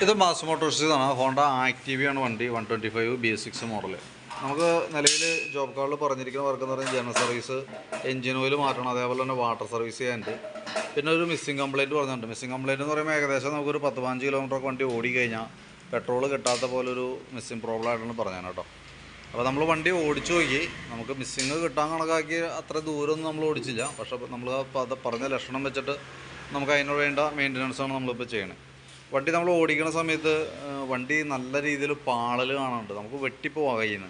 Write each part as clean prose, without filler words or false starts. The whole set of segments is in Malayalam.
ഇത് മാസ് മോട്ടോഴ്സിന്നാണ്. ഹോണ്ട ആക്റ്റീവയാണ് വണ്ടി. 125 B6 മോഡൽ. നമുക്ക് നിലവിൽ ജോബ് കാർഡിൽ പറഞ്ഞിരിക്കുന്ന വർക്ക് എന്ന് പറയുന്നത് ജനറൽ സർവീസ്, എഞ്ചിൻ ഓയിൽ മാറ്റണം, അതേപോലെ തന്നെ വാട്ടർ സർവീസ് ചെയ്യാനുണ്ട്. പിന്നെ ഒരു മിസ്സിംഗ് കംപ്ലയിൻറ്റ് പറഞ്ഞിട്ടുണ്ട്. മിസ്സിംഗ് കംപ്ലയിൻറ്റ് എന്ന് പറയുമ്പോൾ ഏകദേശം നമുക്കൊരു 10-15 കിലോമീറ്ററൊക്കെ വണ്ടി ഓടിക്കഴിഞ്ഞാൽ പെട്രോൾ കിട്ടാത്ത പോലൊരു മിസ്സിംഗ് പ്രോബ്ലം ആയിട്ടാണ് പറഞ്ഞത് കേട്ടോ. അപ്പോൾ നമ്മൾ വണ്ടി ഓടിച്ചു നോക്കി, നമുക്ക് മിസ്സിങ് കിട്ടാൻ കണക്കാക്കി അത്ര ദൂരമൊന്നും നമ്മൾ ഓടിച്ചില്ല. പക്ഷേ നമ്മൾ അത് പറഞ്ഞ ലക്ഷണം വെച്ചിട്ട് നമുക്ക് അതിന് വേണ്ട മെയിൻ്റനൻസാണ് നമ്മളിപ്പോൾ ചെയ്യണത്. വണ്ടി നമ്മൾ ഓടിക്കുന്ന സമയത്ത് വണ്ടി നല്ല രീതിയിൽ പാളൽ കാണാനുണ്ട്. നമുക്ക് വെട്ടിപ്പോവാൻ കഴിയുന്നു.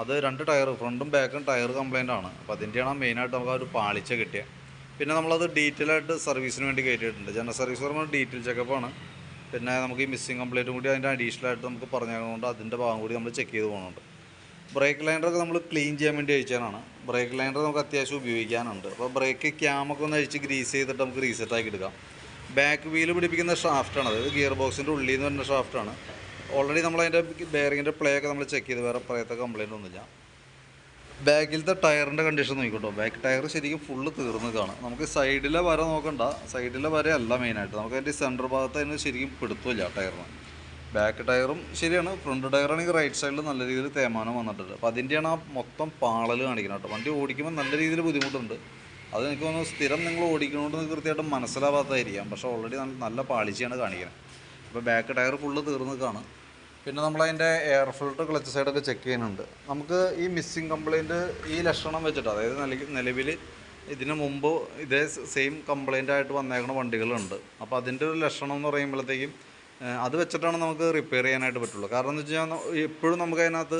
അത് 2 ടയർ, ഫ്രണ്ടും ബാക്കും ടയർ കംപ്ലയിൻ്റ് ആണ്. അപ്പോൾ അതിൻ്റെയാണ് മെയിനായിട്ട് നമുക്ക് ആ ഒരു പാളിച്ച കിട്ടിയത്. പിന്നെ നമ്മളത് ഡീറ്റെയിൽ ആയിട്ട് സർവീസിന് വേണ്ടി കയറ്റിയിട്ടുണ്ട്. ജനറൽ സർവീസ് പറയുമ്പോൾ ഡീറ്റെയിൽ ചെക്കപ്പാണ്. പിന്നെ നമുക്ക് ഈ മിസ്സിംഗ് കംപ്ലയിൻറ്റും കൂടി അതിൻ്റെ അഡീഷണൽ ആയിട്ട് നമുക്ക് പറഞ്ഞതുകൊണ്ട് അതിൻ്റെ ഭാഗം കൂടി നമ്മൾ ചെക്ക് ചെയ്ത് പോകുന്നുണ്ട്. ബ്രേക്ക് ലൈനറൊക്കെ നമ്മൾ ക്ലീൻ ചെയ്യാൻ വേണ്ടി അയച്ചതാണ്. ബ്രേക്ക് ലൈനർ നമുക്ക് അത്യാവശ്യം ഉപയോഗിക്കാനുണ്ട്. അപ്പോൾ ബ്രേക്ക് ക്യാമൊക്കെ ഒന്ന് അഴിച്ച് ഗ്രീസ് ചെയ്തിട്ട് നമുക്ക് റീസെറ്റാക്കി എടുക്കാം. ബാക്ക് വീല് പിടിപ്പിക്കുന്ന ഷാഫ്റ്റാണ്, അതായത് ഗിയർ ബോക്സിൻ്റെ ഉള്ളിൽ നിന്ന് വരുന്ന ഷാഫ്റ്റാണ്. ഓൾറെഡി നമ്മളതിൻ്റെ ബെയറിങ്ങിൻ്റെ പ്ലേ ഒക്കെ നമ്മൾ ചെക്ക് ചെയ്ത് വേറെ പറയത്ത കംപ്ലയിൻ്റ് ഒന്നുമില്ല. ബാക്കിലത്തെ ടയറിൻ്റെ കണ്ടീഷൻ നോക്കിക്കോട്ടോ. ബാക്ക് ടയർ ശരിക്കും ഫുള്ള് തീർന്ന് കാണും. നമുക്ക് സൈഡിലെ വര നോക്കണ്ട, സൈഡിലെ വരയല്ല മെയിനായിട്ട്, നമുക്ക് അതിൻ്റെ സെൻറ്റർ ഭാഗത്ത് അതിന് ശരിക്കും പിടുത്തമില്ല ടയറിന്. ബാക്ക് ടയറും ശരിയാണ്, ഫ്രണ്ട് ടയറാണെങ്കിൽ റൈറ്റ് സൈഡിൽ നല്ല രീതിയിൽ തേയ്മാനം വന്നിട്ടുണ്ട്. അപ്പോൾ അതിൻ്റെയാണ് ആ മൊത്തം പാളൽ കാണിക്കുന്നത് കേട്ടോ. വണ്ടി ഓടിക്കുമ്പോൾ നല്ല രീതിയിൽ ബുദ്ധിമുട്ടുണ്ട്. അത് എനിക്ക് തോന്നുന്നു സ്ഥിരം നിങ്ങൾ ഓടിക്കണോണ്ട് കൃത്യമായിട്ട് മനസ്സിലാവാത്തതായിരിക്കാം. പക്ഷേ ഓൾറെഡി നല്ല പാളിച്ചയാണ് കാണിക്കുന്നത്. അപ്പോൾ ബാക്ക് ടയർ ഫുള്ള് തീർന്ന് കാണും. പിന്നെ നമ്മളതിൻ്റെ എയർ ഫിൽട്ടർ, ക്ലച്ച് സൈഡൊക്കെ ചെക്ക് ചെയ്യുന്നുണ്ട്. നമുക്ക് ഈ മിസ്സിംഗ് കംപ്ലയിൻറ്റ് ഈ ലക്ഷണം വെച്ചിട്ട്, അതായത് നിലവിൽ ഇതിന് മുമ്പ് ഇതേ സെയിം കംപ്ലയിൻ്റ് ആയിട്ട് വന്നേക്കുന്ന വണ്ടികളുണ്ട്. അപ്പോൾ അതിൻ്റെ ഒരു ലക്ഷണം എന്ന് പറയുമ്പോഴത്തേക്കും അത് വെച്ചിട്ടാണ് നമുക്ക് റിപ്പയർ ചെയ്യാനായിട്ട് പറ്റുള്ളൂ. കാരണം എന്ന് വെച്ച് കഴിഞ്ഞാൽ എപ്പോഴും നമുക്ക് അതിനകത്ത്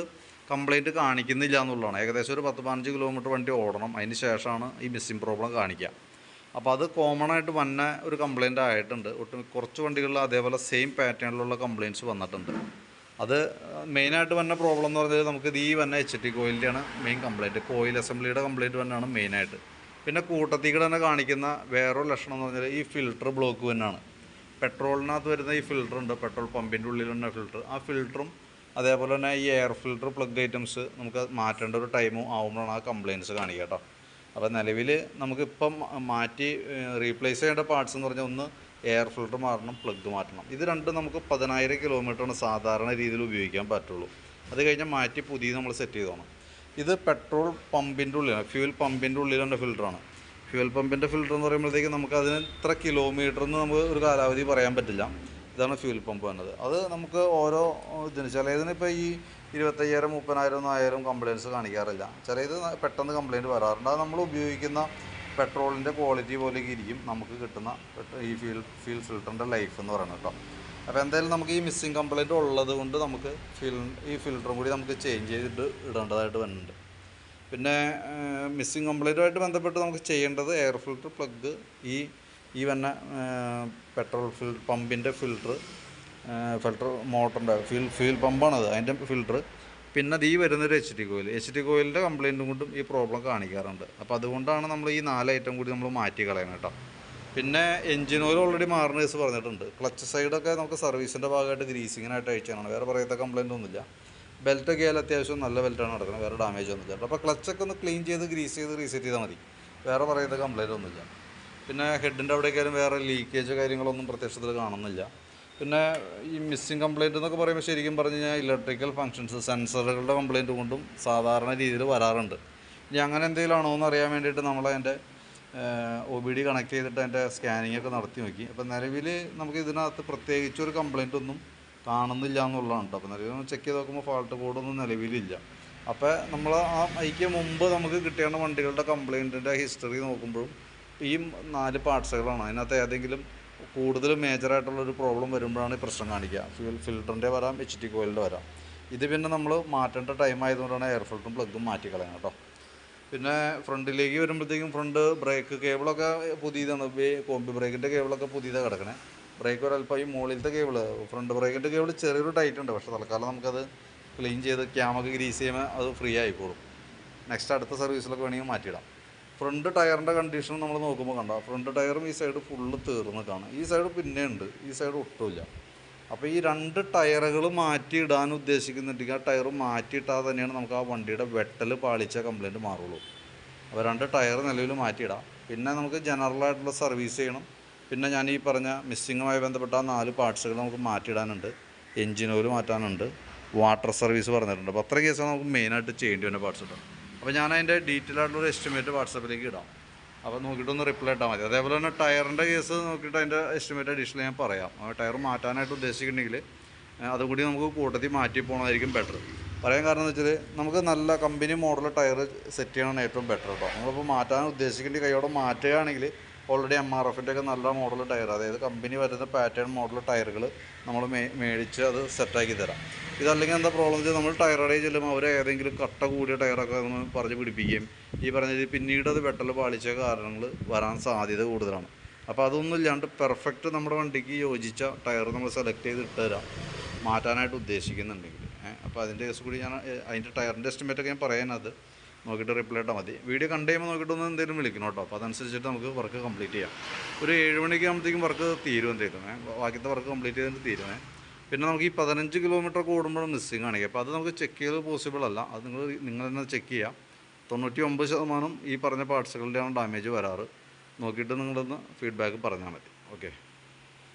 കംപ്ലയിൻറ്റ് കാണിക്കുന്നില്ല എന്നുള്ളതാണ്. ഏകദേശം ഒരു 10-15 കിലോമീറ്റർ വണ്ടി ഓടണം, അതിന് ശേഷമാണ് ഈ മിസ്സിംഗ് പ്രോബ്ലം കാണിക്കുക. അപ്പോൾ അത് കോമൺ ആയിട്ട് വന്ന ഒരു കംപ്ലയിൻ്റ് ആയിട്ടുണ്ട്. കുറച്ച് വണ്ടികളിൽ അതേപോലെ സെയിം പാറ്റേണിലുള്ള കംപ്ലയിൻറ്റ്സ് വന്നിട്ടുണ്ട്. അത് മെയിനായിട്ട് വന്ന പ്രോബ്ലം എന്ന് പറഞ്ഞാൽ നമുക്ക് ഈ വന്ന HT കോയിലിൻ്റെയാണ് മെയിൻ കംപ്ലയിൻറ്റ്. കോയിൽ അസംബ്ലിയുടെ കംപ്ലയിൻറ്റ് തന്നെയാണ് മെയിനായിട്ട്. പിന്നെ കൂട്ടത്തിൽ തന്നെ കാണിക്കുന്ന വേറൊരു ലക്ഷണം എന്ന് പറഞ്ഞാൽ ഈ ഫിൽട്ടർ ബ്ലോക്ക് തന്നെയാണ്. പെട്രോളിനകത്ത് വരുന്ന ഈ ഫിൽറ്റർ ഉണ്ട്, പെട്രോൾ പമ്പിൻ്റെ ഉള്ളിൽ തന്നെ ഫിൽറ്റർ, ആ ഫിൽറ്ററും അതേപോലെ തന്നെ ഈ എയർ ഫിൽറ്റർ പ്ലഗ് ഐറ്റംസ് നമുക്ക് മാറ്റേണ്ട ഒരു ടൈമും ആകുമ്പോഴാണ് ആ കംപ്ലയിൻറ്റ്സ് കാണിക്കുക കേട്ടോ. അപ്പോൾ നിലവിൽ നമുക്കിപ്പം മാറ്റി റീപ്ലേസ് ചെയ്യേണ്ട പാർട്സ് എന്ന് പറഞ്ഞാൽ ഒന്ന് എയർ ഫിൽറ്റർ മാറണം, പ്ലഗ് മാറ്റണം. ഇത് രണ്ടും നമുക്ക് 10,000 കിലോമീറ്ററാണ് സാധാരണ രീതിയിൽ ഉപയോഗിക്കാൻ പറ്റുള്ളൂ. അത് കഴിഞ്ഞാൽ മാറ്റി പുതിയത് നമ്മൾ സെറ്റ് ചെയ്തോണം. ഇത് പെട്രോൾ പമ്പിൻ്റെ ഉള്ളിലാണ്, ഫ്യൂൽ പമ്പിൻ്റെ ഉള്ളിലുള്ള ഫിൽറ്ററാണ്. ഫ്യൂൽ പമ്പിൻ്റെ ഫിൽറ്റർ എന്ന് പറയുമ്പോഴത്തേക്ക് നമുക്ക് അതിന് ഇത്ര കിലോമീറ്ററെന്ന് നമുക്ക് ഒരു കാലാവധി പറയാൻ പറ്റില്ല. ഇതാണ് ഫ്യൂൽ പമ്പ് വന്നത്. അത് നമുക്ക് ഓരോ ഇതിന് ചിലതിന് ഇപ്പോൾ ഈ 25,000, 30,000 ഒന്നും ആയാലും കംപ്ലയിൻറ്റ്സ് കാണിക്കാറില്ല. ചിലത് പെട്ടെന്ന് കംപ്ലയിൻറ്റ് വരാറുണ്ട്. അത് നമ്മൾ ഉപയോഗിക്കുന്ന പെട്രോളിൻ്റെ ക്വാളിറ്റി പോലെയൊക്കെ ഇരിക്കും നമുക്ക് കിട്ടുന്ന ഈ ഫ്യൂൽ ഫിൽറ്ററിൻ്റെ ലൈഫ് എന്ന് പറയുന്നത് കേട്ടോ. അപ്പോൾ എന്തായാലും നമുക്ക് ഈ മിസ്സിംഗ് കംപ്ലയിൻറ്റ് ഉള്ളത് കൊണ്ട് നമുക്ക് ഈ ഫിൽറ്ററും കൂടി നമുക്ക് ചേഞ്ച് ചെയ്തിട്ട് ഇടേണ്ടതായിട്ട് വരുന്നുണ്ട്. പിന്നെ മിസ്സിംഗ് കംപ്ലയിൻറ്റുമായിട്ട് ബന്ധപ്പെട്ട് നമുക്ക് ചെയ്യേണ്ടത് എയർ ഫിൽറ്റർ, പ്ലഗ്, ഈ വന്ന പെട്രോൾ പമ്പിൻ്റെ ഫിൽറ്റർ മോട്ടറിൻ്റെ ഫ്യൂൽ പമ്പാണത്, അതിൻ്റെ ഫിൽറ്റർ. പിന്നെ ഈ വരുന്നൊരു HT കോയിലിൻ്റെ കംപ്ലയിൻറ്റും കൊണ്ടും ഈ പ്രോബ്ലം കാണിക്കാറുണ്ട്. അപ്പോൾ അതുകൊണ്ടാണ് നമ്മൾ ഈ 4 ഐറ്റം കൂടി നമ്മൾ മാറ്റി കളയണം കേട്ടോ. പിന്നെ എഞ്ചിൻ ഓയിൽ ഓൾറെഡി മാറുന്ന കേസ് പറഞ്ഞിട്ടുണ്ട്. ക്ലച്ച് സൈഡൊക്കെ നമുക്ക് സർവീസിൻ്റെ ഭാഗമായിട്ട് ഗ്രീസിങ്ങിനായിട്ട് അയച്ചാണ്, വേറെ പറയത്ത കംപ്ലയിൻ്റ് ഒന്നുമില്ല. ബെൽറ്റൊക്കെ ആയാലും അത്യാവശ്യം നല്ല ബെൽറ്റാണ് നടക്കുന്നത്, വേറെ ഡാമേജ് ഒന്നുമില്ല. അപ്പോൾ ക്ലച്ചൊക്കെ ഒന്ന് ക്ലീൻ ചെയ്ത് ഗ്രീസ് ചെയ്ത് റീസെറ്റ് ചെയ്താൽ മതി, വേറെ പറയുന്ന കംപ്ലയിൻ്റ് ഒന്നുമില്ല. പിന്നെ ഹെഡിൻ്റെ അവിടേക്കായാലും വേറെ ലീക്കേജ് കാര്യങ്ങളൊന്നും പ്രത്യക്ഷത്തിൽ കാണുന്നില്ല. പിന്നെ ഈ മിസ്സിംഗ് കംപ്ലയിൻ്റ് എന്നൊക്കെ പറയുമ്പോൾ ശരിക്കും പറഞ്ഞു കഴിഞ്ഞാൽ ഇലക്ട്രിക്കൽ ഫങ്ഷൻസ്, സെൻസറുകളുടെ കംപ്ലയിൻറ്റ് കൊണ്ടും സാധാരണ രീതിയിൽ വരാറുണ്ട്. ഇനി അങ്ങനെ എന്തെങ്കിലും ആണോ എന്ന് അറിയാൻ വേണ്ടിയിട്ട് നമ്മളതിൻ്റെ OBD കണക്ട് ചെയ്തിട്ട് അതിൻ്റെ സ്കാനിങ് ഒക്കെ നടത്തി നോക്കി. അപ്പോൾ നിലവിൽ നമുക്ക് ഇതിനകത്ത് പ്രത്യേകിച്ചൊരു കംപ്ലയിൻ്റ് ഒന്നും കാണുന്നില്ല എന്നുള്ളതാണ് കേട്ടോ. അപ്പോൾ നിലവിൽ ചെക്ക് ചെയ്ത് നോക്കുമ്പോൾ ഫാൾട്ട് കോഡൊന്നും നിലവിലില്ല. അപ്പോൾ നമ്മൾ ആ അതിക്ക് മുമ്പ് നമുക്ക് കിട്ടേണ്ട വണ്ടികളുടെ കംപ്ലയിൻറ്റിൻ്റെ ഹിസ്റ്ററി നോക്കുമ്പോഴും ഈ 4 പാർട്സുകളാണ്. അതിനകത്ത് ഏതെങ്കിലും കൂടുതൽ മേജറായിട്ടുള്ളൊരു പ്രോബ്ലം വരുമ്പോഴാണ് ഈ പ്രശ്നം കാണിക്കുക. ഫിൽറ്ററിൻ്റെ വരാം, HT കോയിലിൻ്റെ വരാം. ഇത് പിന്നെ നമ്മൾ മാറ്റേണ്ട ടൈം ആയതുകൊണ്ടാണ് എയർ ഫിൽറ്ററും പ്ലഗും മാറ്റി കളയുന്നത് കേട്ടോ. പിന്നെ ഫ്രണ്ടിലേക്ക് വരുമ്പോഴത്തേക്കും ഫ്രണ്ട് ബ്രേക്ക് കേബിളൊക്കെ പുതിയതാണ്. കോമ്പി ബ്രേക്കിൻ്റെ കേബിളൊക്കെ പുതിയതാണ് കിടക്കണേ. ബ്രേക്ക് ഒരല്പം ഈ മുകളിലത്തെ കേബിൾ, ഫ്രണ്ട് ബ്രേക്കിൻ്റെ കേബിൾ ചെറിയൊരു ടൈറ്റ് ഉണ്ട്. പക്ഷേ തൽക്കാലം നമുക്കത് ക്ലീൻ ചെയ്ത് ക്യാമൊക്കെ ഗ്രീസ് ചെയ്യുമ്പോൾ അത് ഫ്രീ ആയിക്കോളും. നെക്സ്റ്റ് അടുത്ത സർവീസിലൊക്കെ വേണമെങ്കിൽ മാറ്റിയിടാം. ഫ്രണ്ട് ടയറിൻ്റെ കണ്ടീഷൻ നമ്മൾ നോക്കുമ്പോൾ കണ്ടോ, ഫ്രണ്ട് ടയറും ഈ സൈഡ് ഫുള്ള് തീർന്ന് കാണും. ഈ സൈഡ് പിന്നെ ഉണ്ട്, ഈ സൈഡ് ഒട്ടുമില്ല. അപ്പോൾ ഈ 2 ടയറുകൾ മാറ്റി ഇടാൻ ഉദ്ദേശിക്കുന്നുണ്ടെങ്കിൽ ആ ടയർ മാറ്റിയിട്ടാൽ തന്നെയാണ് നമുക്ക് ആ വണ്ടിയുടെ വെട്ടൽ പാളിച്ച കംപ്ലയിൻറ്റ് മാറുള്ളൂ. അപ്പോൾ 2 ടയർ നിലവിൽ മാറ്റിയിടാം. പിന്നെ നമുക്ക് ജനറലായിട്ടുള്ള സർവീസ് ചെയ്യണം. പിന്നെ ഞാൻ ഈ പറഞ്ഞ മിസ്സിങ്ങുമായി ബന്ധപ്പെട്ട 4 പാർട്സുകൾ നമുക്ക് മാറ്റിയിടാനുണ്ട്. എൻജിൻ ഓയിൽ മാറ്റാനുണ്ട്, വാട്ടർ സർവീസ് പറഞ്ഞിട്ടുണ്ട്. അപ്പോൾ അത്ര കേസാണ് നമുക്ക് മെയിനായിട്ട് ചെയ്യേണ്ടി വരുന്ന പാർട്സ് കേട്ടോ. അപ്പോൾ ഞാൻ അതിൻ്റെ ഡീറ്റെയിൽ ആയിട്ടുള്ള എസ്റ്റിമേറ്റ് വാട്സാപ്പിലേക്ക് ഇടാം. അപ്പോൾ നോക്കിയിട്ടൊന്ന് റിപ്ലൈ ഇട്ടാൽ മതി. അതേപോലെ തന്നെ ടയറിൻ്റെ കേസ് നോക്കിയിട്ട് അതിൻ്റെ എസ്റ്റിമേറ്റ് അഡീഷണൽ ഞാൻ പറയാം. ആ ടയർ മാറ്റാനായിട്ട് ഉദ്ദേശിക്കുന്നുണ്ടെങ്കിൽ അതുകൂടി നമുക്ക് കൂട്ടത്തിൽ മാറ്റി പോകണമായിരിക്കും ബെറ്റർ. പറയാൻ കാരണം എന്ന് വെച്ചാൽ നമുക്ക് നല്ല കമ്പനി മോഡൽ ടയർ സെറ്റ് ചെയ്യണമെന്ന് ഏറ്റവും ബെറ്റർ കേട്ടോ. നമ്മളിപ്പോൾ മാറ്റാൻ ഉദ്ദേശിക്കേണ്ട കൈയോടെ മാറ്റുകയാണെങ്കിൽ ഓൾറെഡി MRFൻ്റെ ഒക്കെ നല്ല മോഡൽ ടയർ, അതായത് കമ്പനി വരുന്ന പാറ്റേൺ മോഡൽ ടയറുകൾ നമ്മൾ മേടിച്ച് അത് സെറ്റാക്കി തരാം. ഇതല്ലെങ്കിൽ എന്താ പ്രോബ്ലം വെച്ചാൽ നമ്മൾ ടയർ കടയിൽ ചെല്ലുമ്പോൾ അവർ ഏതെങ്കിലും കട്ട കൂടിയ ടയറൊക്കെ ഒന്ന് പറഞ്ഞ് പിടിപ്പിക്കുകയും ഈ പറഞ്ഞത് പിന്നീട് അത് വെട്ടൽ പാളിച്ച കാരണങ്ങൾ വരാൻ സാധ്യത കൂടുതലാണ്. അപ്പോൾ അതൊന്നും ഇല്ലാണ്ട് പെർഫെക്റ്റ് നമ്മുടെ വണ്ടിക്ക് യോജിച്ച ടയർ നമ്മൾ സെലക്ട് ചെയ്ത് ഇട്ട് തരാം മാറ്റാനായിട്ട് ഉദ്ദേശിക്കുന്നുണ്ടെങ്കിൽ. അപ്പോൾ അതിൻ്റെ കേസ് കൂടി ഞാൻ അതിൻ്റെ ടയറിൻ്റെ എസ്റ്റിമേറ്റൊക്കെ ഞാൻ പറയാനത് നോക്കിയിട്ട് റിപ്ലൈ ഇട്ടാൽ മതി. വീഡിയോ കണ്ടു കഴിയുമ്പോൾ നോക്കിയിട്ടൊന്ന് എന്തെങ്കിലും വിളിക്കണം കേട്ടോ. അപ്പോൾ അതനുസരിച്ചിട്ട് നമുക്ക് വർക്ക് കംപ്ലീറ്റ് ചെയ്യാം. ഒരു 7 മണിക്ക് ആകുമ്പോഴത്തേക്കും വർക്ക് തീരും എന്തെങ്കിലും. ബാക്കിയത്തെ വർക്ക് കംപ്ലീറ്റ് ചെയ്തിട്ട് തീരുമേ. പിന്നെ നമുക്ക് ഈ 15 കിലോമീറ്റർ കൂടുമ്പോഴും മിസ്സിങ് ആണെങ്കിൽ അപ്പോൾ അത് നമുക്ക് ചെക്ക് ചെയ്ത് പോസിബിൾ അല്ല. അത് നിങ്ങൾ തന്നെ ചെക്ക് ചെയ്യാം. 99% ഈ പറഞ്ഞ പാർട്സുകളുടെയാണ് ഡാമേജ് വരാറ്. നോക്കിയിട്ട് നിങ്ങളൊന്ന് ഫീഡ്ബാക്ക് പറഞ്ഞാൽ മതി. ഓക്കെ.